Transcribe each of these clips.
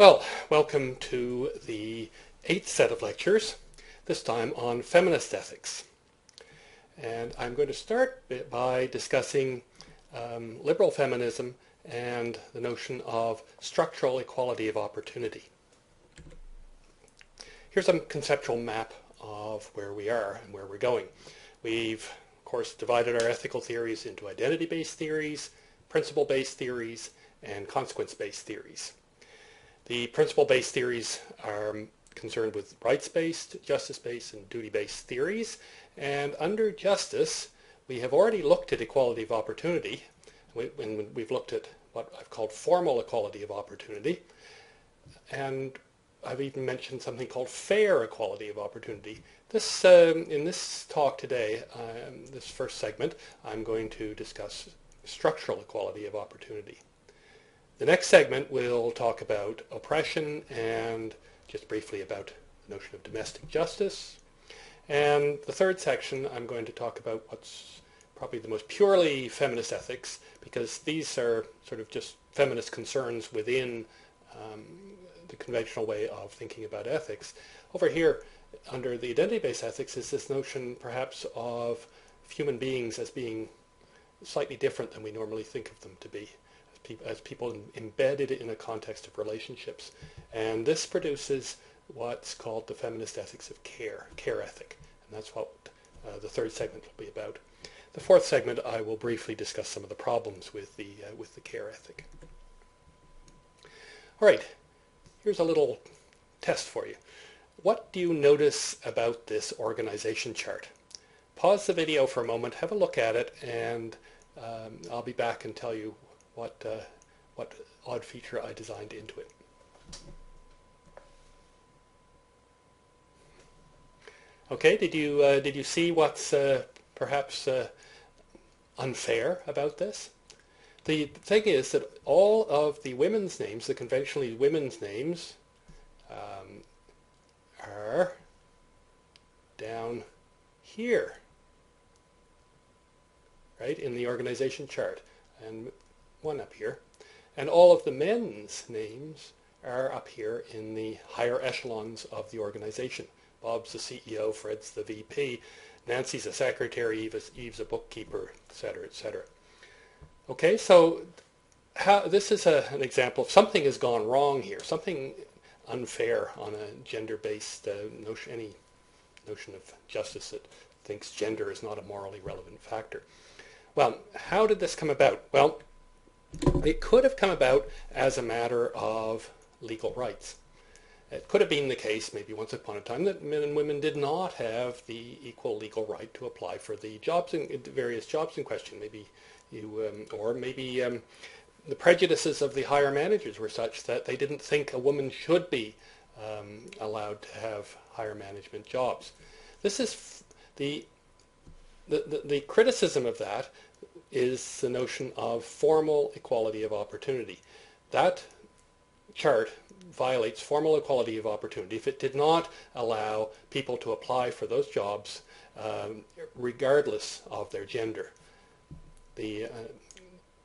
Well, welcome to the 8th set of lectures, this time on feminist ethics. And I'm going to start by discussing liberal feminism and the notion of structural equality of opportunity. Here's a conceptual map of where we are and where we're going. We've, of course, divided our ethical theories into identity-based theories, principle-based theories, and consequence-based theories. The principle-based theories are concerned with rights-based, justice-based, and duty-based theories. And under justice, we have already looked at equality of opportunity. We've looked at what I've called formal equality of opportunity. And I've even mentioned something called fair equality of opportunity. In this talk today, this first segment, I'm going to discuss structural equality of opportunity. The next segment will talk about oppression and just briefly about the notion of domestic justice. And the third section, I'm going to talk about what's probably the most purely feminist ethics, because these are sort of just feminist concerns within the conventional way of thinking about ethics. Over here, under the identity-based ethics, is this notion perhaps of human beings as being slightly different than we normally think of them to be, as people embedded in a context of relationships. And this produces what's called the feminist ethics of care ethic. And that's what the third segment will be about. The fourth segment, I will briefly discuss some of the problems with the care ethic. All right, here's a little test for you. What do you notice about this organization chart? Pause the video for a moment, have a look at it, and I'll be back and tell you what odd feature I designed into it. Okay, did you see what's perhaps unfair about this? The thing is that all of the women's names, the conventionally women's names, are down here, right, in the organization chart, and one up here. And all of the men's names are up here in the higher echelons of the organization. Bob's the CEO, Fred's the VP, Nancy's a secretary, Eve's a bookkeeper, etc., etc. Okay, so this is an example of something has gone wrong here, something unfair on a gender-based notion, any notion of justice that thinks gender is not a morally relevant factor. Well, how did this come about? Well, it could have come about as a matter of legal rights. It could have been the case, maybe once upon a time, that men and women did not have the equal legal right to apply for the jobs, various jobs in question. Maybe the prejudices of the higher managers were such that they didn't think a woman should be allowed to have higher management jobs. This is the criticism of that is the notion of formal equality of opportunity. That chart violates formal equality of opportunity if it did not allow people to apply for those jobs regardless of their gender. The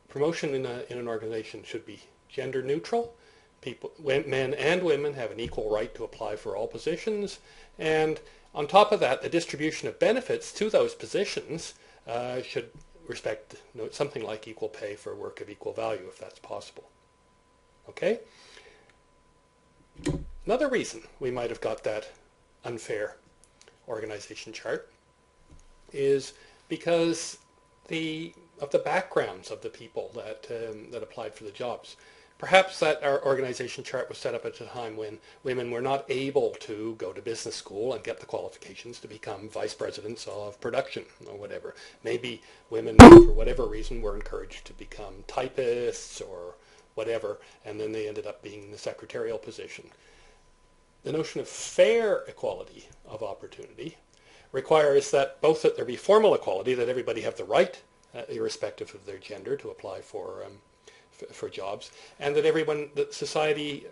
promotion in an organization should be gender neutral. Men and women have an equal right to apply for all positions, and on top of that, the distribution of benefits to those positions should respect something like equal pay for work of equal value, if that's possible. Okay? Another reason we might have got that unfair organization chart is because of the backgrounds of the people that applied for the jobs. Perhaps that our organization chart was set up at a time when women were not able to go to business school and get the qualifications to become vice presidents of production or whatever. Maybe women, for whatever reason, were encouraged to become typists or whatever, and then they ended up being in the secretarial position. The notion of fair equality of opportunity requires that both that there be formal equality, that everybody have the right, irrespective of their gender, to apply for jobs, and that society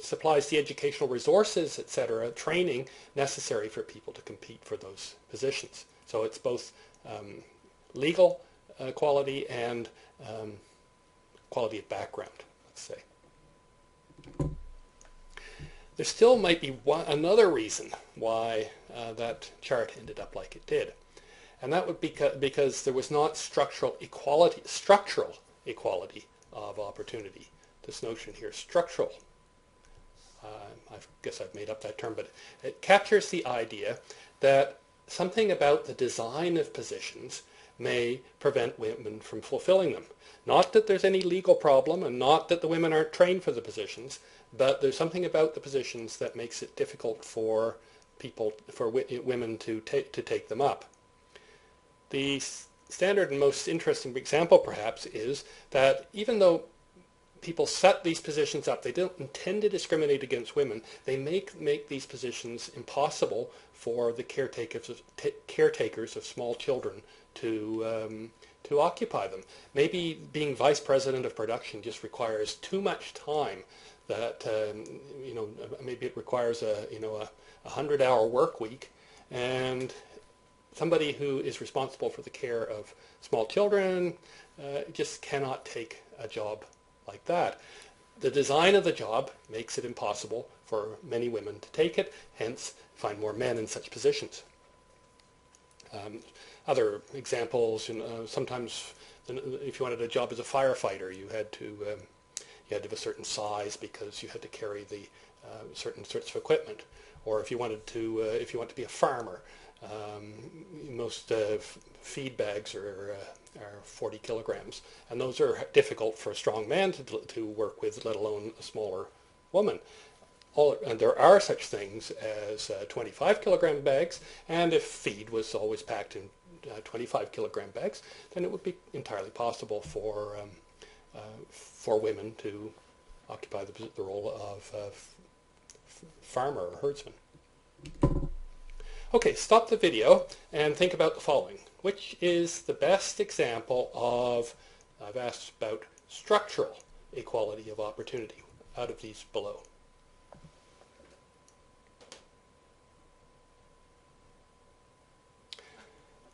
supplies the educational resources, etc., training necessary for people to compete for those positions. So it's both legal equality and quality of background, let's say. there still might be another reason why that chart ended up like it did. And that would be because there was not structural equality of opportunity. This notion here, structural. I guess I've made up that term, but it captures the idea that something about the design of positions may prevent women from fulfilling them. Not that there's any legal problem, and not that the women aren't trained for the positions, but there's something about the positions that makes it difficult for women to take them up. The standard and most interesting example, perhaps, is that even though people set these positions up, they don't intend to discriminate against women, they make these positions impossible for the caretakers of small children to occupy them. Maybe being vice president of production just requires too much time. That maybe it requires a 100-hour work week, and somebody who is responsible for the care of small children just cannot take a job like that. The design of the job makes it impossible for many women to take it, hence find more men in such positions. Other examples, sometimes if you wanted a job as a firefighter, you had to have a certain size because you had to carry the certain sorts of equipment. Or if you want to be a farmer, most feed bags are 40 kilograms, and those are difficult for a strong man to work with, let alone a smaller woman. And there are such things as 25 kilogram bags, and if feed was always packed in 25 kilogram bags, then it would be entirely possible for women to occupy the role of farmer or herdsman. Okay, stop the video and think about the following. Which is the best example of, I've asked about structural equality of opportunity out of these below?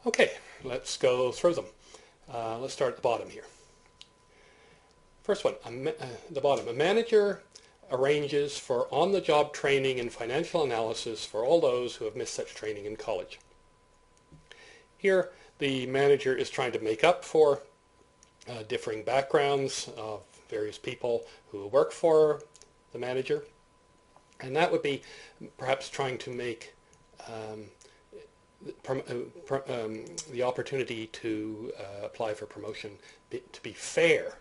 Okay, let's go through them. Let's start at the bottom here. First one, the bottom. A manager arranges for on-the-job training and financial analysis for all those who have missed such training in college. Here, the manager is trying to make up for differing backgrounds of various people who work for the manager, and that would be perhaps trying to make the opportunity to apply for promotion to be fair.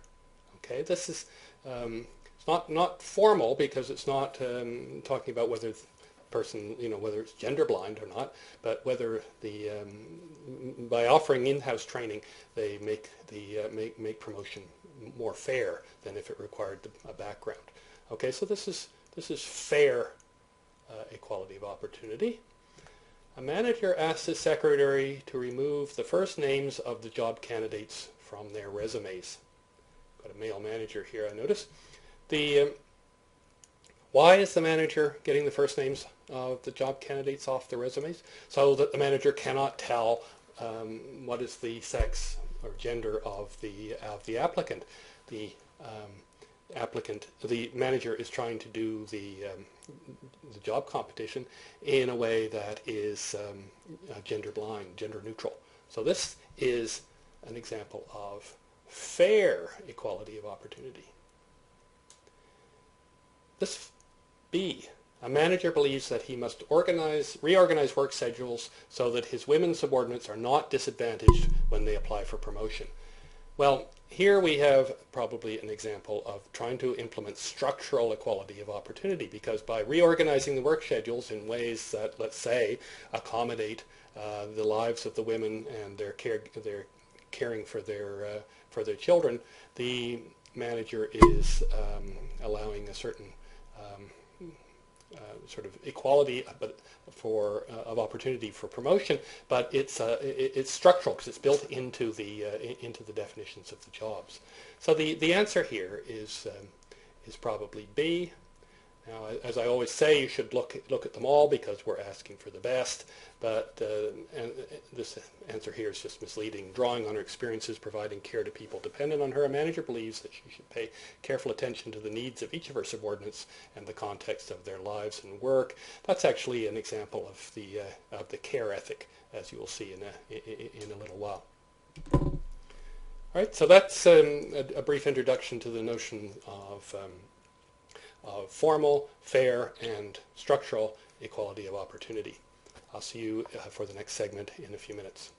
Okay, this is it's not formal because it's not talking about whether the person, whether it's gender blind or not, but whether by offering in-house training, they make make promotion more fair than if it required a background. Okay, so this is fair equality of opportunity. A manager asks his secretary to remove the first names of the job candidates from their resumes. Got a male manager here, I notice. Why is the manager getting the first names of the job candidates off the resumes? So that the manager cannot tell what is the sex or gender of the applicant. The manager is trying to do the job competition in a way that is gender blind, gender neutral. So this is an example of fair equality of opportunity. This B, a manager believes that he must reorganize work schedules so that his women subordinates are not disadvantaged when they apply for promotion. Well, here we have probably an example of trying to implement structural equality of opportunity, because by reorganizing the work schedules in ways that, let's say, accommodate the lives of the women and their caring for their children, the manager is allowing a certain sort of equality of opportunity for promotion, but it's structural because it's built into the definitions of the jobs. So the answer here is probably B. Now, as I always say, you should look at them all because we're asking for the best, but and this answer here is just misleading. Drawing on her experiences providing care to people dependent on her, a manager believes that she should pay careful attention to the needs of each of her subordinates and the context of their lives and work. That's actually an example of the care ethic, as you will see in a little while. All right, so that's a brief introduction to the notion of formal, fair, and structural equality of opportunity. I'll see you for the next segment in a few minutes.